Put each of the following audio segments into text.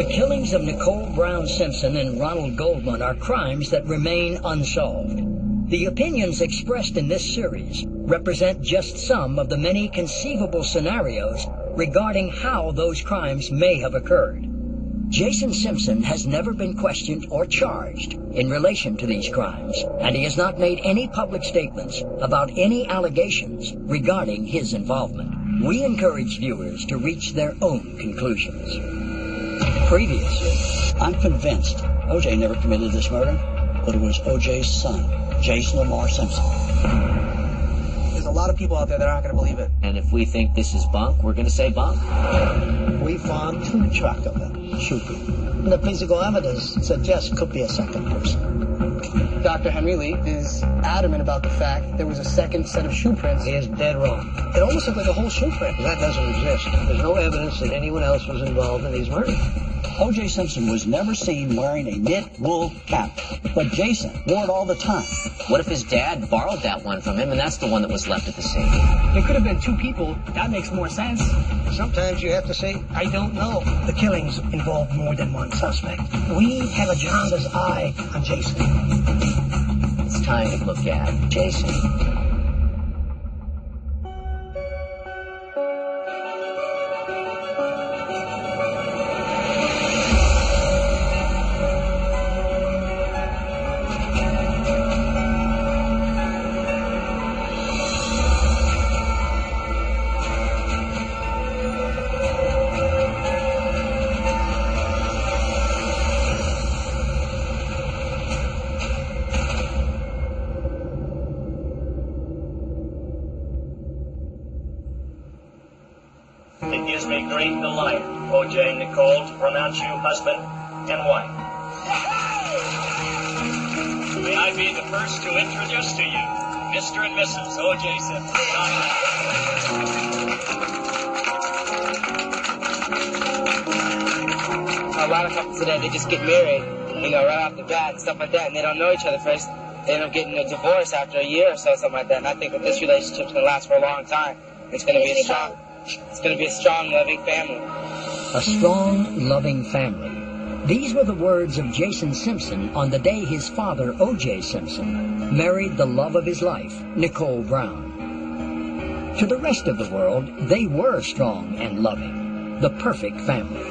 The killings of Nicole Brown Simpson and Ronald Goldman are crimes that remain unsolved. The opinions expressed in this series represent just some of the many conceivable scenarios regarding how those crimes may have occurred. Jason Simpson has never been questioned or charged in relation to these crimes, and he has not made any public statements about any allegations regarding his involvement. We encourage viewers to reach their own conclusions. Previously, I'm convinced O.J. never committed this murder, but it was O.J.'s son, Jason Lamar Simpson. There's a lot of people out there that aren't going to believe it. And if we think this is bunk, we're going to say bunk. We found 2 track of them shooting. And the physical evidence suggests it could be a second person. Dr. Henry Lee is adamant about the fact that there was a second set of shoe prints. He is dead wrong. It almost looked like a whole shoe print. That doesn't exist. There's no evidence that anyone else was involved in these murders. O.J. Simpson was never seen wearing a knit wool cap, but Jason wore it all the time. What if his dad borrowed that one from him, and that's the one that was left at the scene? There could have been 2 people. That makes more sense. Sometimes you have to say, I don't know. The killings involved more than one suspect. We have a jaundiced eye on Jason. It's time to look at Jason. It gives me great delight, O.J. and Nicole, to pronounce you husband and wife. May I be the first to introduce to you Mr. and Mrs. O.J. Simpson. A lot of couples today, they just get married, right off the bat and stuff like that, and they don't know each other first. They end up getting a divorce after a year or so, something like that. And I think that this relationship's going to last for a long time. It's going to be a strong, loving family. A strong, loving family. These were the words of Jason Simpson on the day his father, O.J. Simpson, married the love of his life, Nicole Brown. To the rest of the world, they were strong and loving, the perfect family.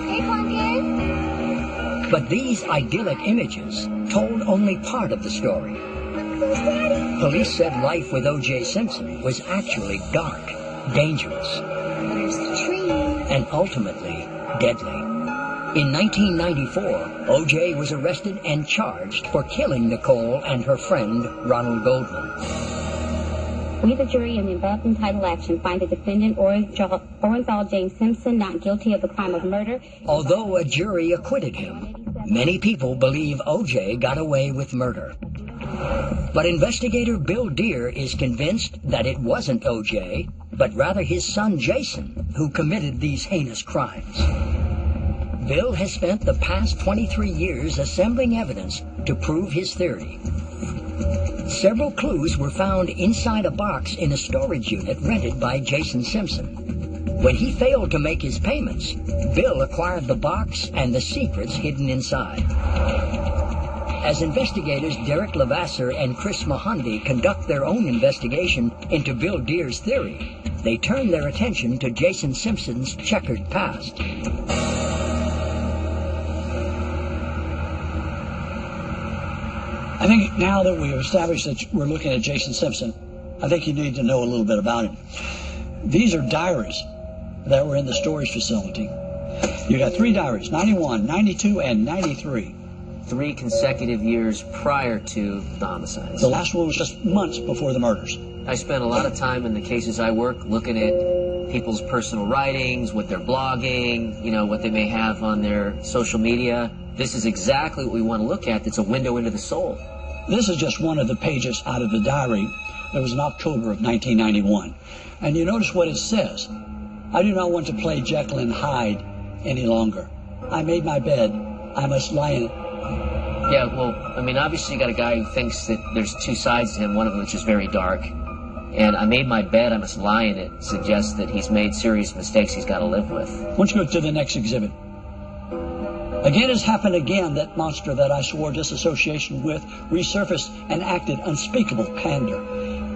Hey, Pumpkin. But these idyllic images told only part of the story. Who's Daddy? Police said life with O.J. Simpson was actually dark, dangerous, There's the tree. and ultimately deadly. In 1994, O.J. was arrested and charged for killing Nicole and her friend, Ronald Goldman. We, the jury, in the above entitled action, find the defendant, Orenthal James Simpson, not guilty of the crime of murder. Although a jury acquitted him, many people believe O.J. got away with murder. But investigator Bill Deere is convinced that it wasn't O.J., but rather his son Jason who committed these heinous crimes. Bill has spent the past 23 years assembling evidence to prove his theory. Several clues were found inside a box in a storage unit rented by Jason Simpson. When he failed to make his payments, Bill acquired the box and the secrets hidden inside. As investigators Derek Levasseur and Chris Mahondy conduct their own investigation into Bill Deere's theory, they turn their attention to Jason Simpson's checkered past. I think now that we've established that we're looking at Jason Simpson, I think you need to know a little bit about him. These are diaries that were in the storage facility. You got 3 diaries, 91, 92, and 93. 3 consecutive years prior to the homicides. The last one was just months before the murders. I spent a lot of time in the cases I work looking at people's personal writings, what they're blogging, what they may have on their social media. This is exactly what we want to look at. It's a window into the soul. This is just one of the pages out of the diary that was in October of 1991. And you notice what it says. I do not want to play Jekyll and Hyde any longer. I made my bed. I must lie in it. Yeah, well, obviously you got a guy who thinks that there's 2 sides to him, one of which is very dark. And I made my bed, I must lie in it, suggests that he's made serious mistakes he's got to live with. Why don't you go to the next exhibit? Again, it's happened again. That monster that I swore disassociation with resurfaced and acted unspeakable pander.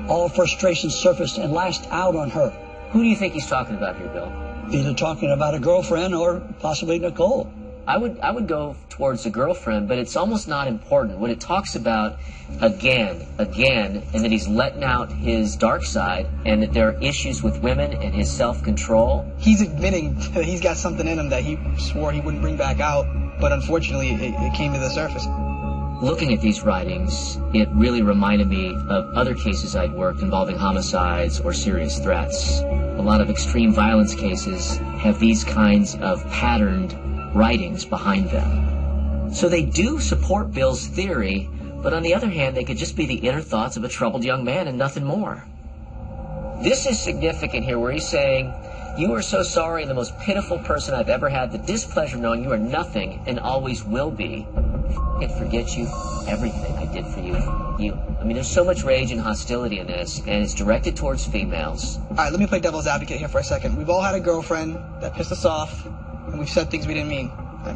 All frustration surfaced and lashed out on her. Who do you think he's talking about here, Bill? Either talking about a girlfriend or possibly Nicole. I would go towards the girlfriend, but it's almost not important. What it talks about again, and that he's letting out his dark side, and that there are issues with women and his self-control. He's admitting that he's got something in him that he swore he wouldn't bring back out, but unfortunately it came to the surface. Looking at these writings, it really reminded me of other cases I'd worked involving homicides or serious threats. A lot of extreme violence cases have these kinds of patterned writings behind them. So they do support Bill's theory, but on the other hand, they could just be the inner thoughts of a troubled young man and nothing more. This is significant here, where he's saying, "You are so sorry and the most pitiful person I've ever had, the displeasure knowing you are nothing and always will be. I forget you, everything I did for you. I mean, there's so much rage and hostility in this, and it's directed towards females." All right, let me play devil's advocate here for a second. We've all had a girlfriend that pissed us off, and we've said things we didn't mean.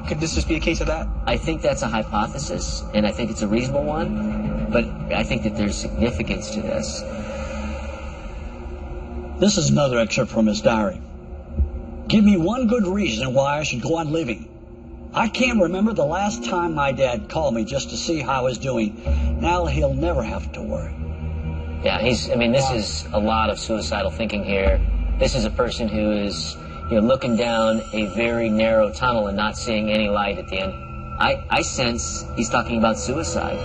Could this just be a case of that? I think that's a hypothesis, and I think it's a reasonable one, but I think that there's significance to this. This is another excerpt from his diary. "Give me one good reason why I should go on living. I can't remember the last time my dad called me just to see how I was doing. Now he'll never have to worry." Yeah, this is a lot of suicidal thinking here. This is a person who is, looking down a very narrow tunnel and not seeing any light at the end. I sense he's talking about suicide.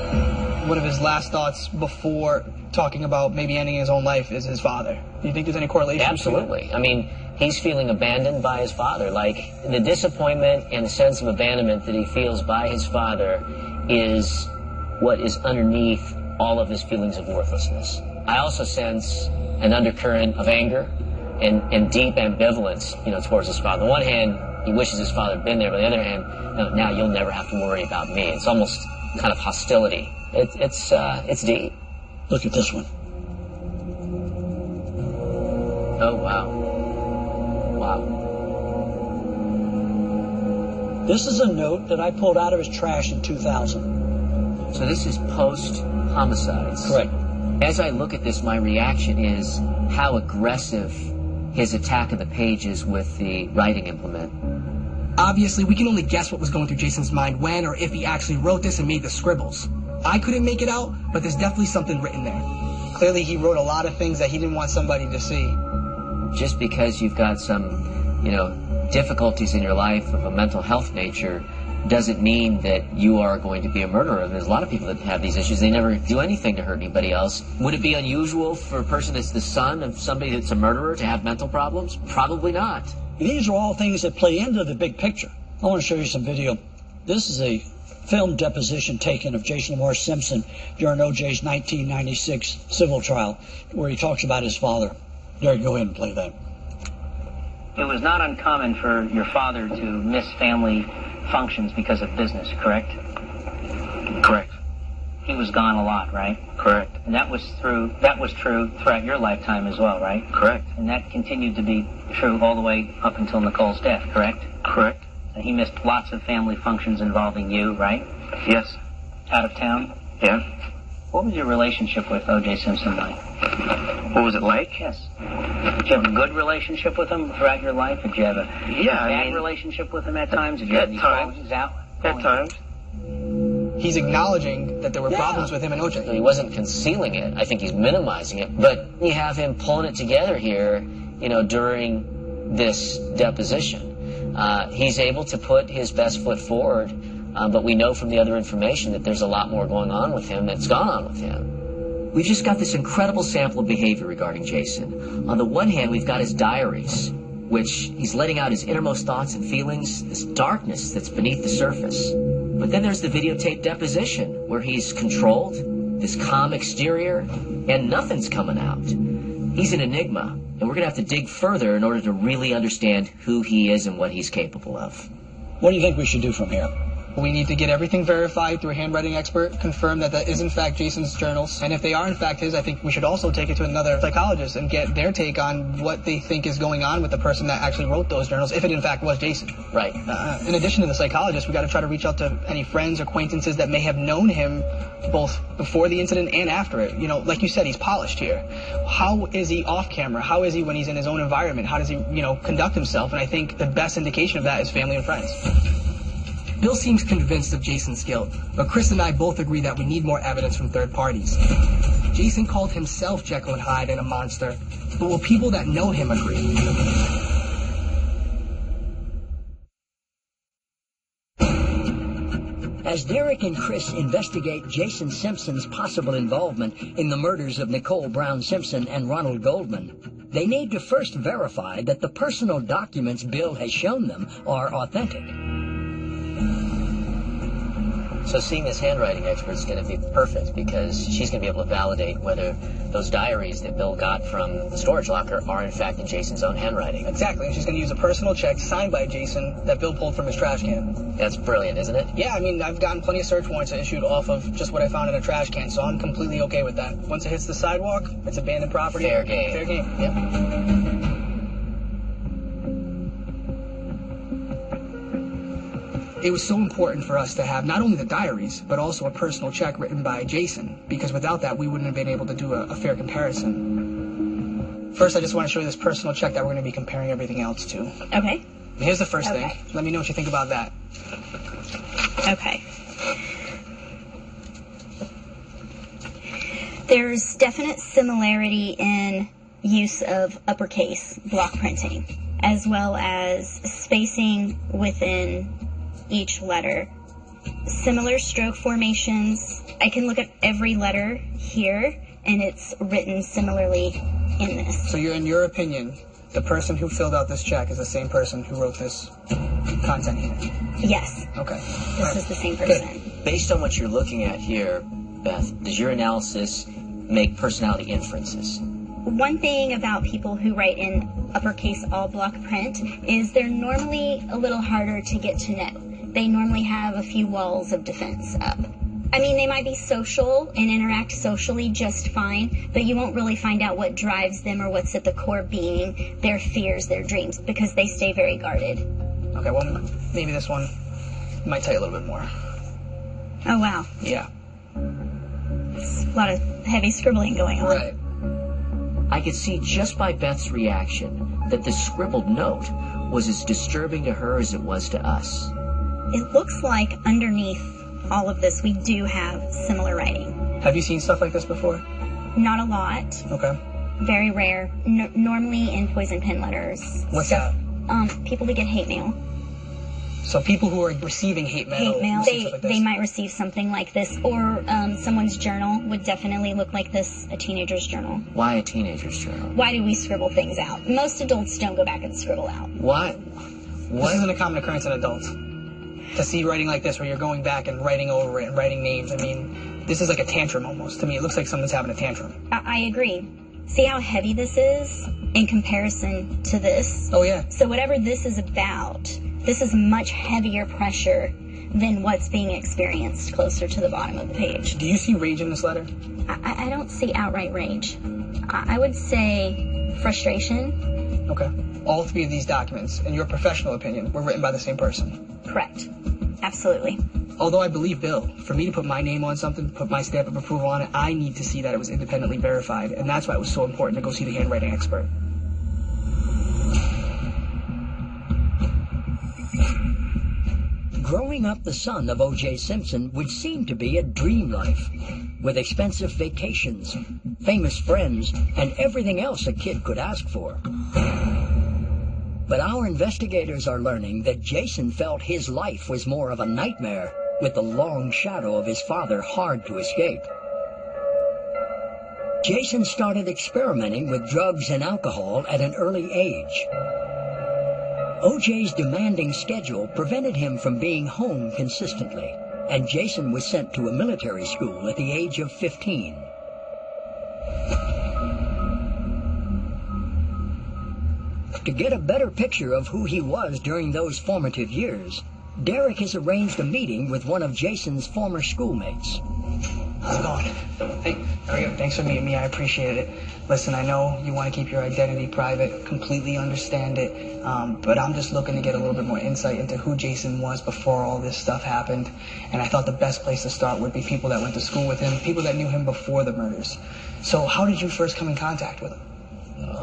One of his last thoughts before talking about maybe ending his own life is his father. Do you think there's any correlation? Absolutely. I mean, he's feeling abandoned by his father. Like, the disappointment and the sense of abandonment that he feels by his father is what is underneath all of his feelings of worthlessness. I also sense an undercurrent of anger and deep ambivalence, towards his father. On the one hand, he wishes his father had been there, but on the other hand, now you'll never have to worry about me. It's almost kind of hostility. It's deep. Look at this one. Oh, wow. Wow. This is a note that I pulled out of his trash in 2000. So this is post-homicides. Correct. As I look at this, my reaction is how aggressive his attack of the pages with the writing implement. Obviously, we can only guess what was going through Jason's mind when or if he actually wrote this and made the scribbles. I couldn't make it out, but there's definitely something written there. Clearly, he wrote a lot of things that he didn't want somebody to see. Just because you've got some, difficulties in your life of a mental health nature doesn't mean that you are going to be a murderer. There's a lot of people that have these issues. They never do anything to hurt anybody else. Would it be unusual for a person that's the son of somebody that's a murderer to have mental problems? Probably not. These are all things that play into the big picture. I want to show you some video. This is a film deposition taken of Jason Lamar Simpson during O.J.'s 1996 civil trial, where he talks about his father. Derek, go ahead and play that. It was not uncommon for your father to miss family functions because of business, correct? Correct. He was gone a lot, right? Correct. And that was true throughout your lifetime as well, right? Correct. And that continued to be true all the way up until Nicole's death, correct? Correct. And he missed lots of family functions involving you, right? Yes. Out of town? Yeah. What was your relationship with O.J. Simpson like? What was it like? Yes. Did you have a good relationship with him throughout your life? Did you have a bad relationship with him at times? Did you have any fallings out? At times. He's acknowledging that there were problems with him and O.J. He wasn't concealing it. I think he's minimizing it. But you have him pulling it together here, during this deposition. He's able to put his best foot forward, but we know from the other information that there's a lot more going on with him that's gone on with him. We've just got this incredible sample of behavior regarding Jason. On the one hand, we've got his diaries, which he's letting out his innermost thoughts and feelings, this darkness that's beneath the surface. But then there's the videotaped deposition, where he's controlled, this calm exterior, and nothing's coming out. He's an enigma, and we're going to have to dig further in order to really understand who he is and what he's capable of. What do you think we should do from here? We need to get everything verified through a handwriting expert, confirm that that is in fact Jason's journals. And if they are in fact his, I think we should also take it to another psychologist and get their take on what they think is going on with the person that actually wrote those journals, if it in fact was Jason. Right. In addition to the psychologist, we got to try to reach out to any friends or acquaintances that may have known him both before the incident and after it. You know, like you said, he's polished here. How is he off camera? How is he when he's in his own environment? How does he, you know, conduct himself? And I think the best indication of that is family and friends. Bill seems convinced of Jason's guilt, but Chris and I both agree that we need more evidence from third parties. Jason called himself Jekyll and Hyde and a monster, but will people that know him agree? As Derek and Chris investigate Jason Simpson's possible involvement in the murders of Nicole Brown Simpson and Ronald Goldman, they need to first verify that the personal documents Bill has shown them are authentic. So seeing this handwriting expert is going to be perfect because she's going to be able to validate whether those diaries that Bill got from the storage locker are in fact in Jason's own handwriting. Exactly, and she's going to use a personal check signed by Jason that Bill pulled from his trash can. That's brilliant, isn't it? Yeah, I mean, I've gotten plenty of search warrants issued off of just what I found in a trash can, so I'm completely okay with that. Once it hits the sidewalk, it's abandoned property. Fair game. Fair game. Yep. It was so important for us to have not only the diaries, but also a personal check written by Jason, because without that, we wouldn't have been able to do a fair comparison. First, I just want to show you this personal check that we're going to be comparing everything else to. Okay. Here's the first Okay. thing. Let me know what you think about that. Okay. There's definite similarity in use of uppercase block printing, as well as spacing within each letter. Similar stroke formations. I can look at every letter here, and it's written similarly in this. So in your opinion, the person who filled out this check is the same person who wrote this content here? Yes. Okay. This is the same person. Good. Based on what you're looking at here, Beth, does your analysis make personality inferences? One thing about people who write in uppercase all block print is they're normally a little harder to get to know. They normally have a few walls of defense up. I mean, they might be social and interact socially just fine, but you won't really find out what drives them or what's at the core being their fears, their dreams, because they stay very guarded. Okay, well, maybe this one might tell you a little bit more. Oh, wow. Yeah. It's a lot of heavy scribbling going on. Right. I could see just by Beth's reaction that the scribbled note was as disturbing to her as it was to us. It looks like underneath all of this, we do have similar writing. Have you seen stuff like this before? Not a lot. Okay. Very rare. Normally in poison pen letters. What's that? People that get hate mail. So people who are receiving hate mail. Hate mail. receive stuff like this. They might receive something like this, or someone's journal would definitely look like this, a teenager's journal. Why a teenager's journal? Why do we scribble things out? Most adults don't go back and scribble out. Why? This isn't a common occurrence in adults. To see writing like this where you're going back and writing over it and writing names, I mean, this is like a tantrum almost. To me, it looks like someone's having a tantrum. I agree. See how heavy this is in comparison to this? Oh, yeah. So whatever this is about, this is much heavier pressure than what's being experienced closer to the bottom of the page. Do you see rage in this letter? I don't see outright rage. I would say frustration. Okay. All three of these documents, in your professional opinion, were written by the same person? Correct. Absolutely. Although I believe Bill, for me to put my name on something, put my stamp of approval on it, I need to see that it was independently verified, and that's why it was so important to go see the handwriting expert. Growing up the son of O.J. Simpson would seem to be a dream life, with expensive vacations, famous friends, and everything else a kid could ask for. But our investigators are learning that Jason felt his life was more of a nightmare, with the long shadow of his father hard to escape. Jason started experimenting with drugs and alcohol at an early age. O.J.'s demanding schedule prevented him from being home consistently, and Jason was sent to a military school at the age of 15. To get a better picture of who he was during those formative years, Derek has arranged a meeting with one of Jason's former schoolmates. How's it going? Hey, how are you? Thanks for meeting me. I appreciate it. Listen, I know you want to keep your identity private. Completely understand it. But I'm just looking to get a little bit more insight into who Jason was before all this stuff happened. And I thought the best place to start would be people that went to school with him, people that knew him before the murders. So how did you first come in contact with him?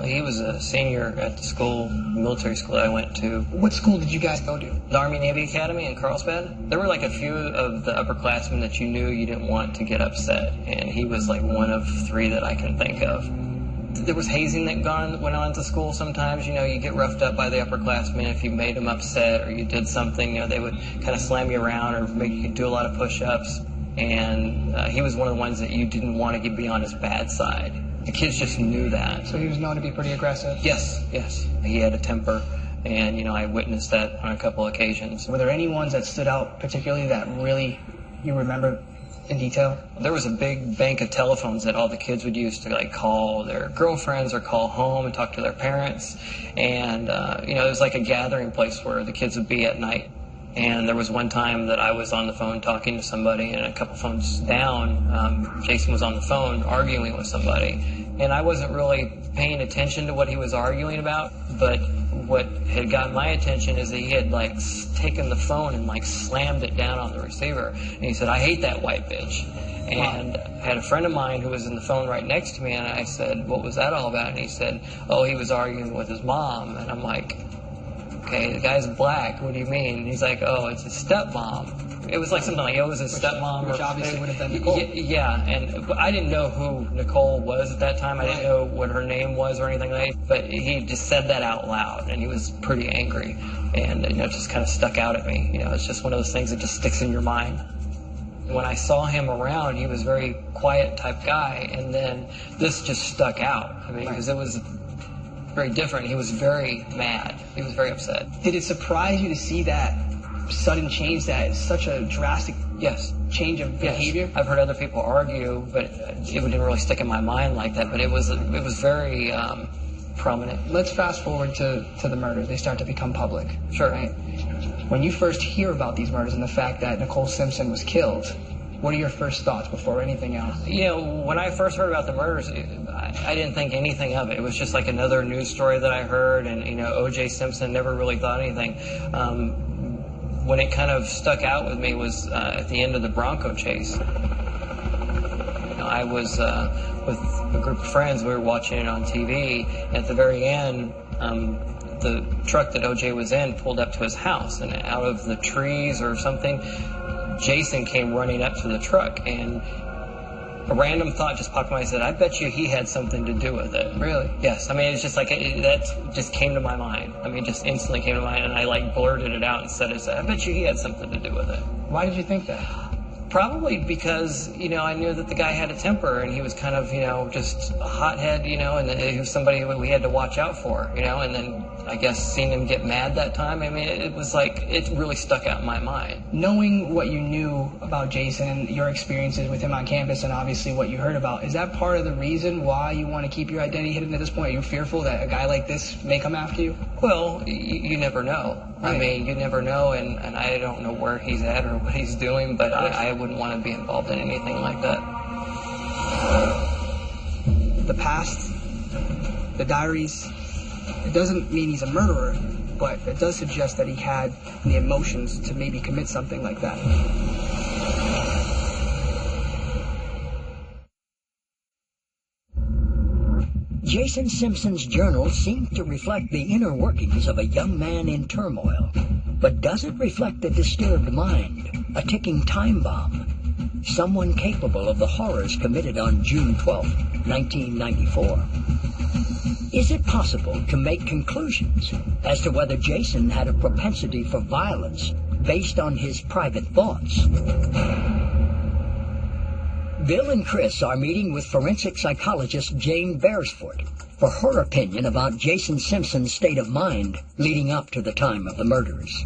He was a senior at the school, military school I went to. What school did you guys go to? The Army Navy Academy in Carlsbad. There were like a few of the upperclassmen that you knew you didn't want to get upset, and he was like one of 3 that I can think of. There was hazing that went on at the school sometimes. You know, you get roughed up by the upperclassmen if you made them upset or you did something. You know, they would kind of slam you around or make you do a lot of push-ups. And he was one of the ones that you didn't want to be on his bad side. The kids just knew that. So he was known to be pretty aggressive? Yes. He had a temper, and, you know, I witnessed that on a couple occasions. Were there any ones that stood out particularly that really you remember in detail? There was a big bank of telephones that all the kids would use to, like, call their girlfriends or call home and talk to their parents. And, you know, it was like a gathering place where the kids would be at night. And there was one time that I was on the phone talking to somebody, and a couple phones down, Jason was on the phone arguing with somebody. And I wasn't really paying attention to what he was arguing about, but what had gotten my attention is that he had, like, taken the phone and, like, slammed it down on the receiver. And he said, "I hate that white bitch." And I had a friend of mine who was in the phone right next to me, and I said, "What was that all about?" And he said, "Oh, he was arguing with his mom." And I'm like, "Okay, the guy's black, what do you mean?" And he's like, "Oh, it's his stepmom." It was like something like, "Oh, it was his stepmom." Which obviously would have been Nicole. Yeah, and I didn't know who Nicole was at that time. I didn't know what her name was or anything like that. But he just said that out loud, and he was pretty angry. And, you know, it just kind of stuck out at me. You know, it's just one of those things that just sticks in your mind. When I saw him around, he was a very quiet type guy, and then this just stuck out. I mean, because it was very different. He was very mad. He was very upset. Did it surprise you to see that sudden change, that such a drastic change of behavior? I've heard other people argue, but it didn't really stick in my mind like that. But it was very prominent. Let's fast forward to the murders. They start to become public. Sure. Right? When you first hear about these murders and the fact that Nicole Simpson was killed, what are your first thoughts before anything else? You know, when I first heard about the murders, I didn't think anything of it. It was just like another news story that I heard, and, you know, O.J. Simpson, never really thought anything. When it kind of stuck out with me was at the end of the Bronco chase. You know, I was with a group of friends. We were watching it on TV. At the very end, the truck that O.J. was in pulled up to his house, and out of the trees or something, Jason came running up to the truck, and a random thought just popped in my head. I bet you he had something to do with it. Really? Yes. I mean, it's just like, that just came to my mind. I mean, just instantly came to mind, and I, like, blurted it out and said, I bet you he had something to do with it. Why did you think that? Probably because, you know, I knew that the guy had a temper, and he was kind of, you know, just a hothead, you know, and he was somebody we had to watch out for, you know, and then I guess seeing him get mad that time, I mean, it was like, it really stuck out in my mind. Knowing what you knew about Jason and your experiences with him on campus and obviously what you heard about, is that part of the reason why you want to keep your identity hidden at this point? Are you fearful that a guy like this may come after you? Well, you never know. Right. I mean, you never know, and I don't know where he's at or what he's doing, but I wouldn't want to be involved in anything like that. The past, the diaries, it doesn't mean he's a murderer, but it does suggest that he had the emotions to maybe commit something like that. Jason Simpson's journal seemed to reflect the inner workings of a young man in turmoil, but does it reflect a disturbed mind, a ticking time bomb, someone capable of the horrors committed on June 12, 1994? Is it possible to make conclusions as to whether Jason had a propensity for violence based on his private thoughts? Bill and Chris are meeting with forensic psychologist Jane Beresford for her opinion about Jason Simpson's state of mind leading up to the time of the murders.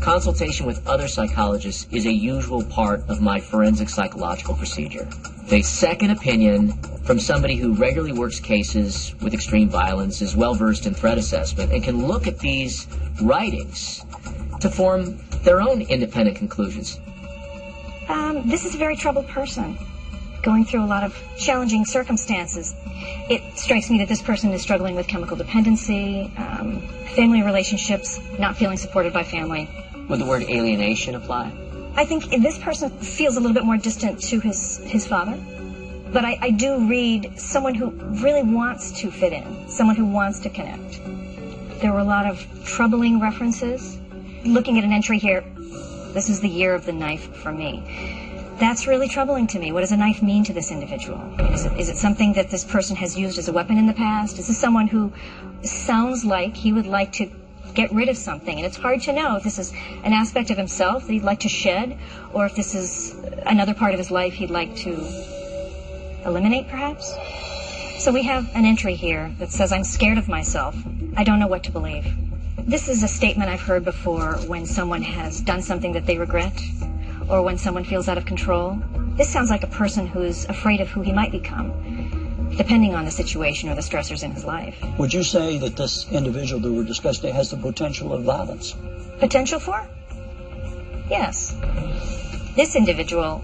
Consultation with other psychologists is a usual part of my forensic psychological procedure. A second opinion from somebody who regularly works cases with extreme violence, is well-versed in threat assessment, and can look at these writings to form their own independent conclusions. This is a very troubled person, going through a lot of challenging circumstances. It strikes me that this person is struggling with chemical dependency, family relationships, not feeling supported by family. Would the word alienation apply? I think this person feels a little bit more distant to his father. But I do read someone who really wants to fit in, someone who wants to connect. There were a lot of troubling references. Looking at an entry here, this is the year of the knife for me. That's really troubling to me. What does a knife mean to this individual? Is it something that this person has used as a weapon in the past? Is this someone who sounds like he would like to get rid of something? And it's hard to know if this is an aspect of himself that he'd like to shed, or if this is another part of his life he'd like to eliminate, perhaps? So we have an entry here that says, I'm scared of myself. I don't know what to believe. This is a statement I've heard before when someone has done something that they regret, or when someone feels out of control. This sounds like a person who's afraid of who he might become, depending on the situation or the stressors in his life. Would you say that this individual that we're discussing has the potential of violence? Potential for? Yes. This individual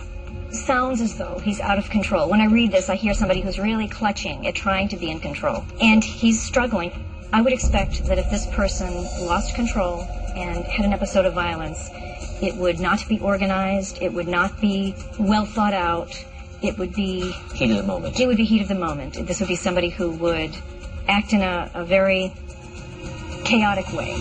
sounds as though he's out of control. When I read this, I hear somebody who's really clutching at trying to be in control. And he's struggling. I would expect that if this person lost control and had an episode of violence, it would not be organized, it would not be well thought out, it would be... Heat of the moment. It would be heat of the moment. This would be somebody who would act in a very chaotic way.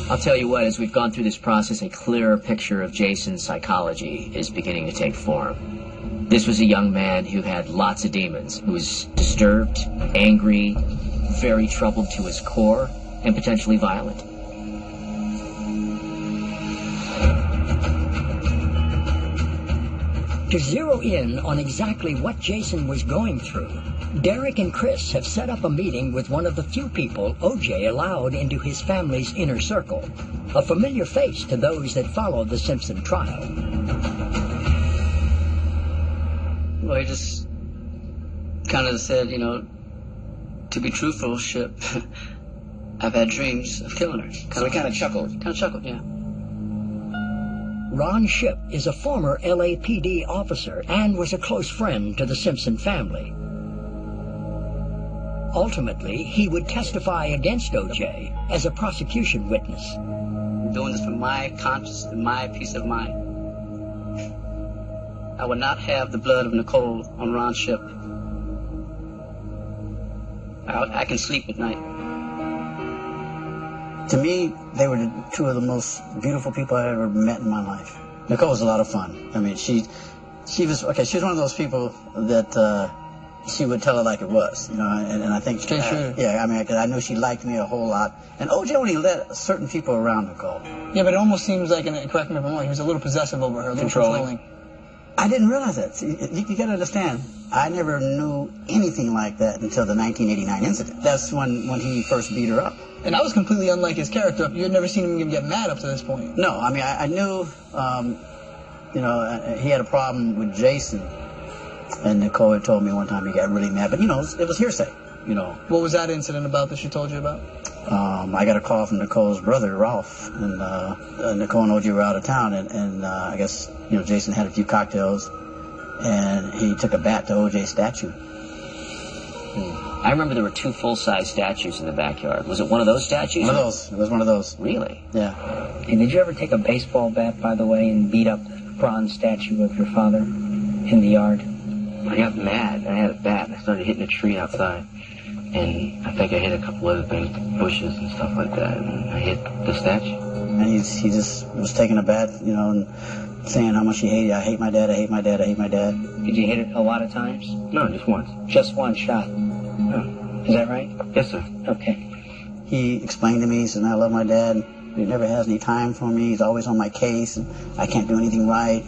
I'll tell you what, as we've gone through this process, a clearer picture of Jason's psychology is beginning to take form. This was a young man who had lots of demons, who was disturbed, angry, very troubled to his core, and potentially violent. To zero in on exactly what Jason was going through, Derek and Chris have set up a meeting with one of the few people O.J. allowed into his family's inner circle, a familiar face to those that followed the Simpson trial. Well, he just kind of said, to be truthful, Ship, I've had dreams of killing her. So he kind of chuckled. Yeah. Ron Shipp is a former LAPD officer and was a close friend to the Simpson family. Ultimately, he would testify against O.J. as a prosecution witness. I'm doing this for my conscience and my peace of mind. I would not have the blood of Nicole on Ron Shipp. I can sleep at night. To me, they were two of the most beautiful people I ever met in my life. Nicole was a lot of fun. I mean, she was one of those people that she would tell it like it was, and I think, yeah, I mean, 'cause I knew she liked me a whole lot. And O.J. only let certain people around Nicole. Yeah, but it almost seems like, and correct me if I'm wrong, he was a little possessive over her, a little controlling. I didn't realize that. See, you got to understand, I never knew anything like that until the 1989 incident. That's when he first beat her up. And that was completely unlike his character. You had never seen him even get mad up to this point. No, I mean, I knew, he had a problem with Jason. And Nicole had told me one time he got really mad. But, it was hearsay, What was that incident about that she told you about? I got a call from Nicole's brother, Ralph. And Nicole and O.J. were out of town. And I guess, Jason had a few cocktails. And he took a bat to O.J.'s statue. I remember there were 2 full-size statues in the backyard. Was it one of those statues? One of those. It was one of those. Really? Yeah. And did you ever take a baseball bat, by the way, and beat up the bronze statue of your father in the yard? I got mad. I had a bat. I started hitting a tree outside. And I think I hit a couple other things, bushes and stuff like that. And I hit the statue. And he just was taking a bat, and saying how much he hated. I hate my dad. I hate my dad. I hate my dad. Did you hit it a lot of times? No, just once. Just one shot? Oh. Is that right? Yes, sir. Okay. He explained to me, he said, I love my dad. He never has any time for me. He's always on my case. And I can't do anything right,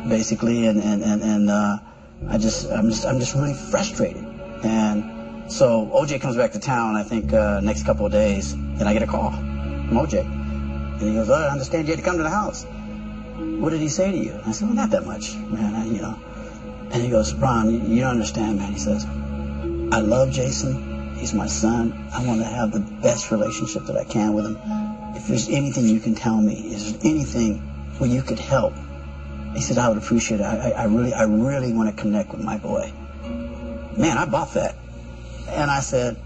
basically. And I'm just really frustrated. And so O.J. comes back to town, I think, next couple of days, and I get a call from O.J. And he goes, I understand you had to come to the house. What did he say to you? And I said, well, not that much, man, And he goes, Ron, you don't understand, man. He says, I love Jason. He's my son. I want to have the best relationship that I can with him. if there's anything you can tell me, is there anything where you could help? He said, I would appreciate it. I really want to connect with my boy. Man, I bought that. And I said,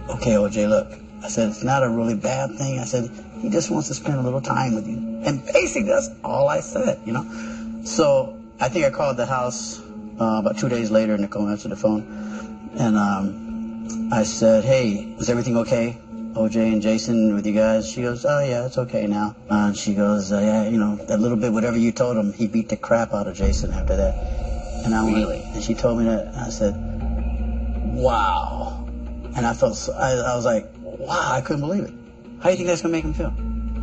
okay, OJ, look. I said, it's not a really bad thing. I said, he just wants to spend a little time with you. And basically, that's all I said, you know. So I think I called the house about 2 days later. Nicole answered the phone. And I said, hey, is everything okay? OJ and Jason with you guys? She goes, oh, yeah, it's okay now. And she goes, yeah, you know, that little bit, whatever you told him, he beat the crap out of Jason after that. And I Really? and she told me that. And I said, wow. And I felt, I was like, wow, I couldn't believe it. How do you think that's going to make him feel?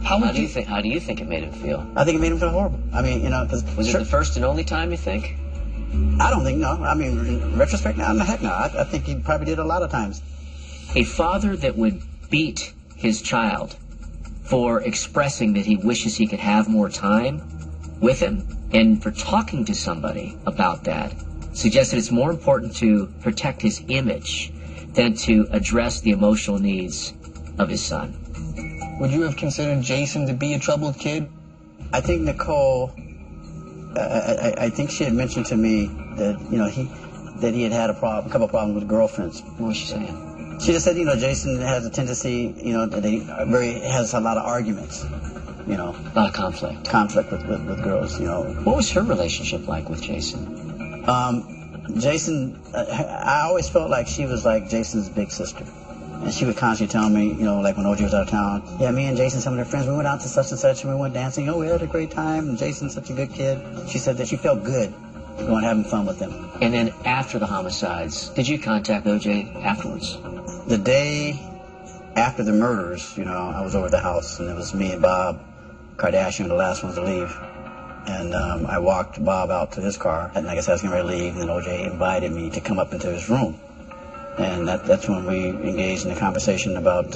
How do you think it made him feel? I think it made him feel horrible. I mean, you know, because... Was it the first and only time, you think? I don't think, no. I mean, in retrospect, now, heck no. I think he probably did a lot of times. A father that would beat his child for expressing that he wishes he could have more time with him, and for talking to somebody about that, suggests that it's more important to protect his image than to address the emotional needs of his son. Would you have considered Jason to be a troubled kid? I think Nicole, I think she had mentioned to me that, you know, he had a couple problems with girlfriends. What was she saying? She just said, you know, Jason has a tendency, you know, that has a lot of arguments, you know. A lot of conflict. Conflict with girls, you know. What was her relationship like with Jason? Jason, I always felt like she was like Jason's big sister. And she would constantly tell me, you know, like when OJ was out of town, yeah, me and Jason, some of their friends, we went out to such and such and we went dancing. Oh, we had a great time. And Jason's such a good kid. She said that she felt good going having fun with him. And then after the homicides, did you contact OJ afterwards? The day after the murders, you know, I was over at the house and it was me and Bob Kardashian, the last ones to leave. And I walked Bob out to his car, and like I said, I was getting ready to leave, and then OJ invited me to come up into his room. And that's when we engaged in a conversation about,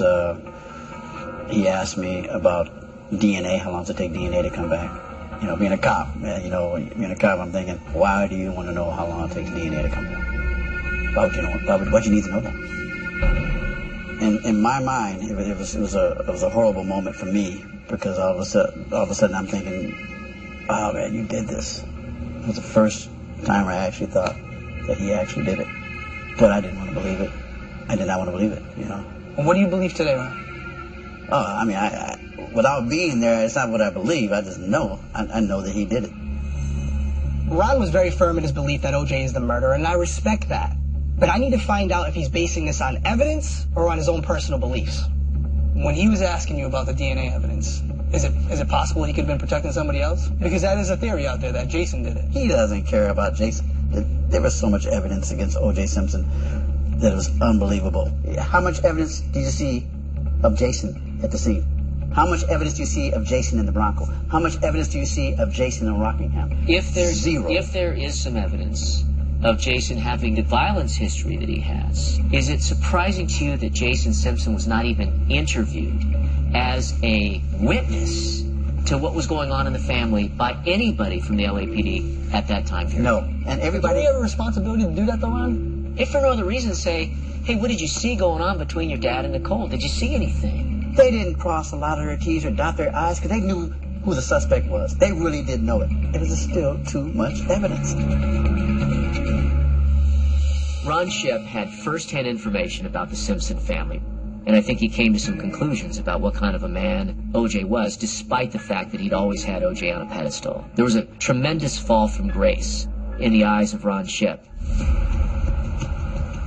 he asked me about DNA, how long does it take DNA to come back? You know, being a cop, man, you know, being a cop, I'm thinking, why do you want to know how long it takes DNA to come back? Why would you know? Why'd you need to know that? And in my mind, it was a horrible moment for me, because all of a sudden I'm thinking, wow, man, you did this. It was the first time I actually thought that he actually did it. But I didn't want to believe it. I did not want to believe it, you know. Well, what do you believe today, Ron? Oh, I mean, I without being there, it's not what I believe. I just know. I know that he did it. Ron was very firm in his belief that OJ is the murderer, and I respect that. But I need to find out if he's basing this on evidence or on his own personal beliefs. When he was asking you about the DNA evidence, is it possible he could have been protecting somebody else? Because that is a theory out there that Jason did it. He doesn't care about Jason. There was so much evidence against O.J. Simpson that it was unbelievable. How much evidence did you see of Jason at the scene? How much evidence do you see of Jason in the Bronco? How much evidence do you see of Jason in Rockingham? Zero. If there is some evidence of Jason having the violence history that he has, is it surprising to you that Jason Simpson was not even interviewed as a witness to what was going on in the family by anybody from the LAPD at that time period? No. And everybody... Do we have a responsibility to do that, though, Ron? If for no other reason, say, hey, what did you see going on between your dad and Nicole? Did you see anything? They didn't cross a lot of their T's or dot their I's because they knew who the suspect was. They really did know it. It was still too much evidence. Ron Shipp had first-hand information about the Simpson family, and I think he came to some conclusions about what kind of a man O.J. was, despite the fact that he'd always had O.J. on a pedestal. There was a tremendous fall from grace in the eyes of Ron Shipp.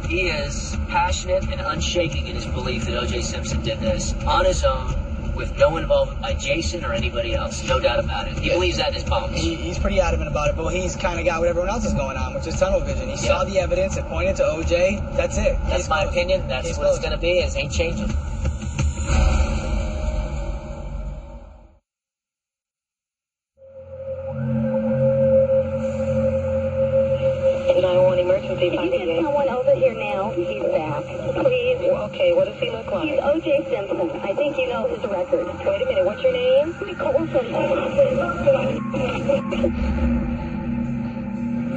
He is passionate and unshaking in his belief that O.J. Simpson did this on his own, with no involvement by Jason or anybody else. No doubt about it. He believes that in his bones. He's pretty adamant about it, but he's kind of got what everyone else is going on, which is tunnel vision. He saw the evidence, it pointed to OJ, that's it. That's my opinion. That's what it's going to be. It ain't changing. Someone over here now. He's back. Please. Okay, what does he look like? He's O.J. Simpson. I think you know his record. Wait a minute, what's your name? Nicole Simpson.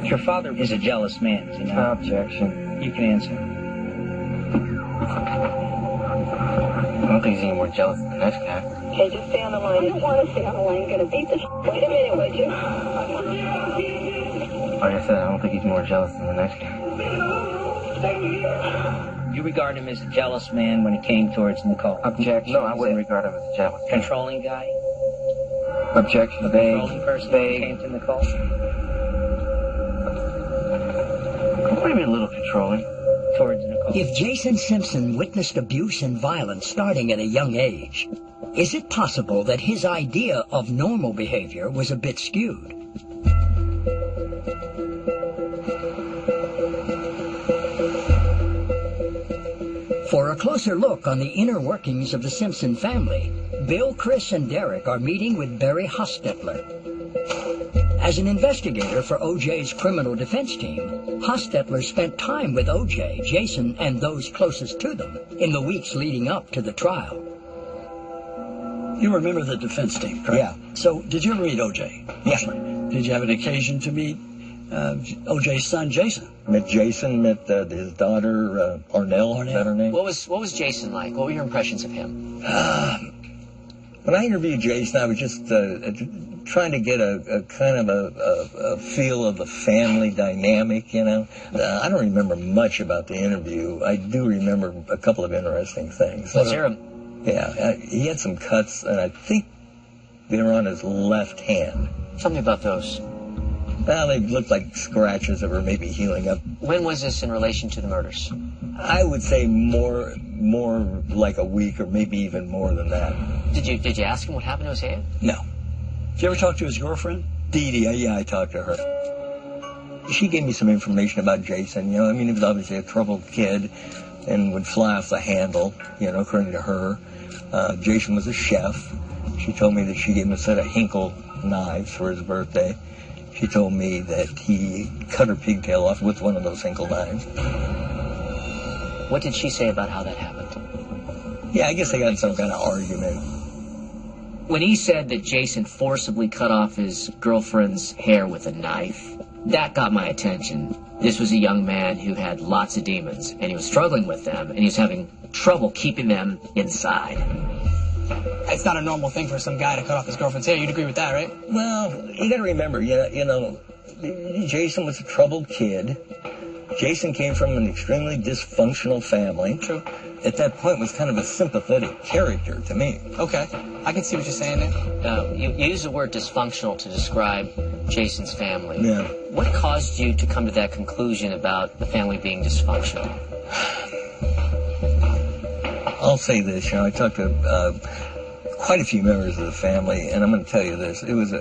Your father is a jealous man, is he not? Objection. You can answer. don't think he's any more jealous than the next guy. Okay, just stay on the line. I don't want to stay on the line. I'm going to beat the Wait a minute, would you? Like I said, I don't think he's more jealous than the next guy. You regard him as a jealous man when it came towards Nicole? Objection. No, I wouldn't regard him as a jealous. Controlling guy? Objection. Vague. Controlling person when it came to Nicole? Maybe a little controlling. Towards Nicole. If Jason Simpson witnessed abuse and violence starting at a young age, is it possible that his idea of normal behavior was a bit skewed? For a closer look on the inner workings of the Simpson family, Bill, Chris, and Derek are meeting with Barry Hostetler. As an investigator for O.J.'s criminal defense team, Hostetler spent time with O.J., Jason, and those closest to them in the weeks leading up to the trial. You remember the defense team, correct? Yeah. So, did you ever meet O.J.? Yeah. Did you have an occasion to meet O.J.'s son, Jason? Met Jason, met his daughter, Arnell, is that her name? What was Jason like? What were your impressions of him? When I interviewed Jason, I was just trying to get a kind of a feel of the family dynamic, you know. I don't remember much about the interview. I do remember a couple of interesting things. Was there a... Yeah, he had some cuts, and I think they were on his left hand. Tell me about those. Well, they looked like scratches that were maybe healing up. When was this in relation to the murders? I would say more like a week or maybe even more than that. Did you ask him what happened to his hand? No. Did you ever talk to his girlfriend? Dee Dee, yeah, I talked to her. She gave me some information about Jason. You know, I mean, he was obviously a troubled kid and would fly off the handle, you know, according to her. Jason was a chef. She told me that she gave him a set of Hinkle knives for his birthday. She told me that he cut her pigtail off with one of those Hinkle knives. What did she say about how that happened? Yeah, I guess they got in some kind of argument. When he said that Jason forcibly cut off his girlfriend's hair with a knife, that got my attention. This was a young man who had lots of demons, and he was struggling with them, and he was having trouble keeping them inside. It's not a normal thing for some guy to cut off his girlfriend's hair. You'd agree with that, right? Well, you got to remember, you know, Jason was a troubled kid. Jason came from an extremely dysfunctional family. True. At that point, was kind of a sympathetic character to me. Okay, I can see what you're saying there. You use the word dysfunctional to describe Jason's family. Yeah. What caused you to come to that conclusion about the family being dysfunctional? I'll say this, you know, I talked to quite a few members of the family, and I'm going to tell you this: it was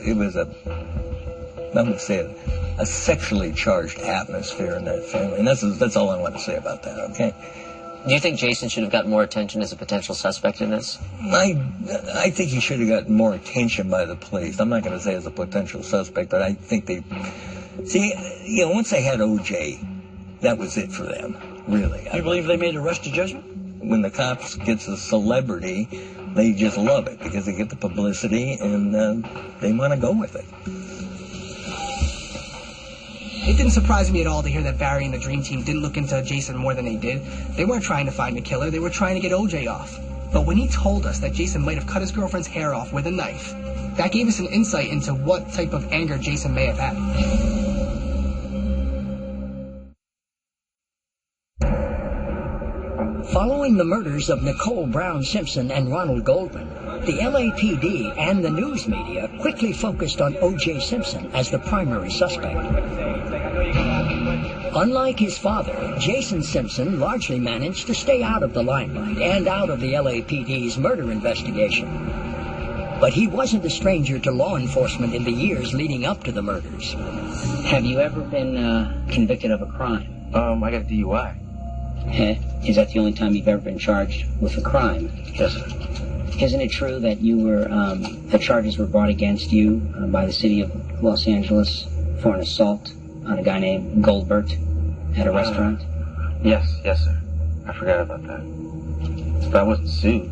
a sexually charged atmosphere in that family, and that's all I want to say about that. Okay. Do you think Jason should have gotten more attention as a potential suspect in this? I think he should have gotten more attention by the police. I'm not going to say as a potential suspect, but I think they... See, you know, once they had O.J., that was it for them, really. You believe they made a rushed judgment? When the cops gets a celebrity, they just love it because they get the publicity and they want to go with it. It didn't surprise me at all to hear that Barry and the Dream Team didn't look into Jason more than they did. They weren't trying to find the killer, they were trying to get O.J. off. But when he told us that Jason might have cut his girlfriend's hair off with a knife, that gave us an insight into what type of anger Jason may have had. Following the murders of Nicole Brown Simpson and Ronald Goldman, the LAPD and the news media quickly focused on O.J. Simpson as the primary suspect. Unlike his father, Jason Simpson largely managed to stay out of the limelight and out of the LAPD's murder investigation. But he wasn't a stranger to law enforcement in the years leading up to the murders. Have you ever been convicted of a crime? I got a DUI. Is that the only time you've ever been charged with a crime? Yes, sir. Isn't it true that you were, the charges were brought against you by the city of Los Angeles for an assault on a guy named Goldbert at a restaurant? Yes, sir. I forgot about that. But I wasn't sued.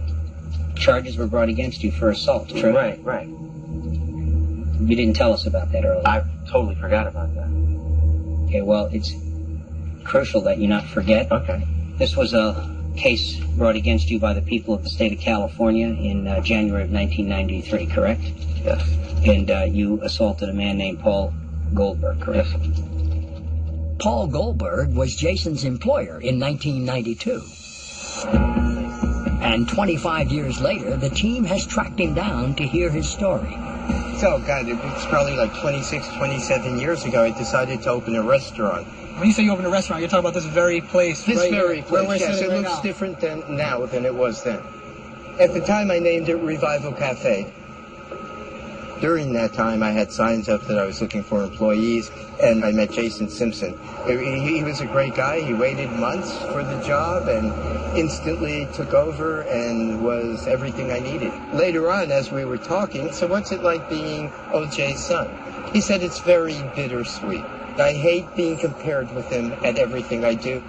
Charges were brought against you for assault, true? Right. You didn't tell us about that earlier. I totally forgot about that. Okay, well, it's crucial that you not forget. Okay. This was a case brought against you by the people of the state of California in January of 1993, correct? Yes. And you assaulted a man named Paul Goldberg, correct? Yes. Paul Goldberg was Jason's employer in 1992. And 25 years later, the team has tracked him down to hear his story. So, God, it's probably like 26, 27 years ago, I decided to open a restaurant. When you say you opened a restaurant, you're talking about this very place, This right very here, place, where we're yes, sitting it right looks now. different now than it was then. At the time, I named it Revival Cafe. During that time, I had signs up that I was looking for employees, and I met Jason Simpson. He was a great guy. He waited months for the job and instantly took over and was everything I needed. Later on, as we were talking, so what's it like being O.J.'s son? He said it's very bittersweet. I hate being compared with him at everything I do.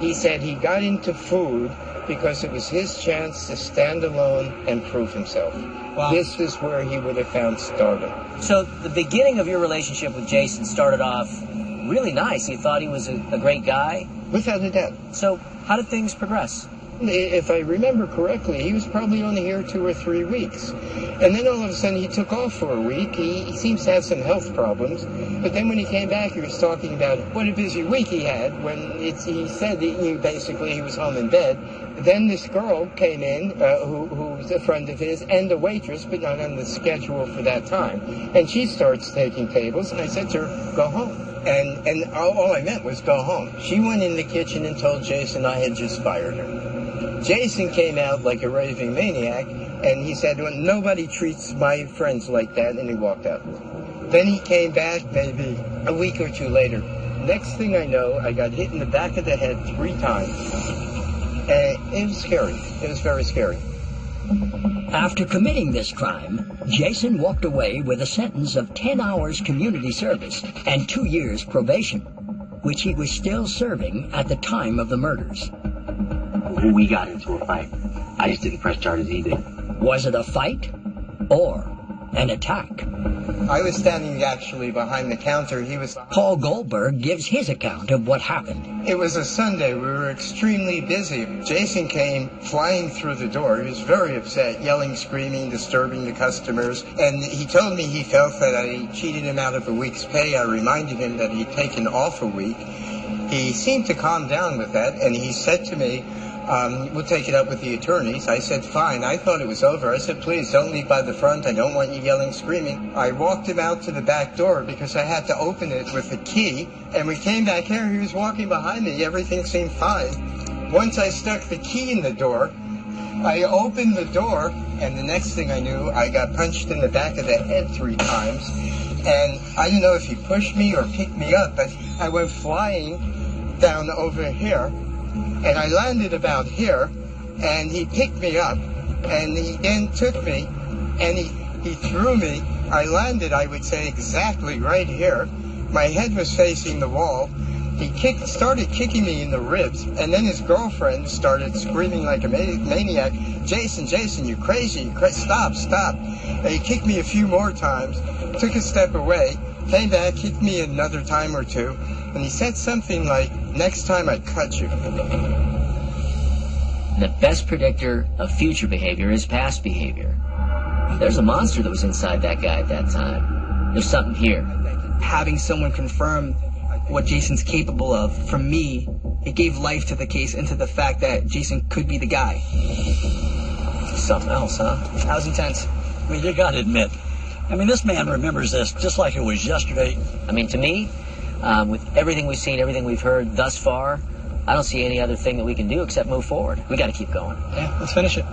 He said he got into food because it was his chance to stand alone and prove himself. Wow. This is where he would have found stardom. So the beginning of your relationship with Jason started off really nice. You thought he was a great guy? Without a doubt. So how did things progress? If I remember correctly, he was probably only here 2 or 3 weeks. And then all of a sudden he took off for a week. He seems to have some health problems. But then when he came back, he was talking about what a busy week he had when he said that basically he was home in bed. Then this girl came in, who was a friend of his, and a waitress, but not on the schedule for that time. And she starts taking tables, and I said to her, go home. And all I meant was go home. She went in the kitchen and told Jason I had just fired her. Jason came out like a raving maniac, and he said, well, nobody treats my friends like that, and he walked out. Then he came back maybe a week or 2 later. Next thing I know, I got hit in the back of the head 3 times. And it was scary. It was very scary. After committing this crime, Jason walked away with a sentence of 10 hours community service and 2 years probation, which he was still serving at the time of the murders. We got into a fight. I just didn't press charges, he did. Was it a fight or an attack? I was standing actually behind the counter. He was... Paul Goldberg gives his account of what happened. It was a Sunday. We were extremely busy. Jason came flying through the door. He was very upset, yelling, screaming, disturbing the customers. And he told me he felt that I cheated him out of a week's pay. I reminded him that he'd taken off a week. He seemed to calm down with that, and he said to me, we'll take it up with the attorneys. I said, fine. I thought it was over. I said, please, don't leave by the front. I don't want you yelling, screaming. I walked him out to the back door because I had to open it with a key. And we came back here. He was walking behind me. Everything seemed fine. Once I stuck the key in the door, I opened the door, and the next thing I knew, I got punched in the back of the head 3 times. And I don't know if he pushed me or picked me up, but I went flying down over here. And I landed about here, and he picked me up, and he then took me, and he threw me. I landed, I would say, exactly right here. My head was facing the wall. He started kicking me in the ribs, and then his girlfriend started screaming like a maniac, Jason, you crazy, stop. And he kicked me a few more times, took a step away, came back, kicked me another time or 2, and he said something like, next time I cut you. The best predictor of future behavior is past behavior. There's a monster that was inside that guy at that time. There's something here. Having someone confirm what Jason's capable of, for me, it gave life to the case and to the fact that Jason could be the guy. Something else, huh? That was intense. I mean, you gotta admit, this man remembers this just like it was yesterday. I mean, to me, with everything we've seen, everything we've heard thus far, I don't see any other thing that we can do except move forward. We got to keep going. Yeah, let's finish it.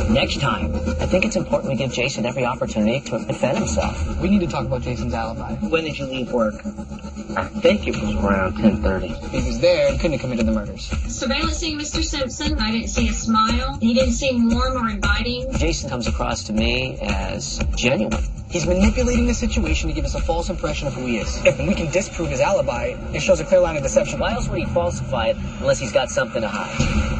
Next time. I think it's important we give Jason every opportunity to defend himself. We need to talk about Jason's alibi. When did you leave work? I think it was around 10:30. He was there and couldn't have committed the murders. Surveillance seeing Mr. Simpson. I didn't see a smile. He didn't seem warm or inviting. Jason comes across to me as genuine. He's manipulating the situation to give us a false impression of who he is. If we can disprove his alibi, it shows a clear line of deception. Why else would he falsify it unless he's got something to hide?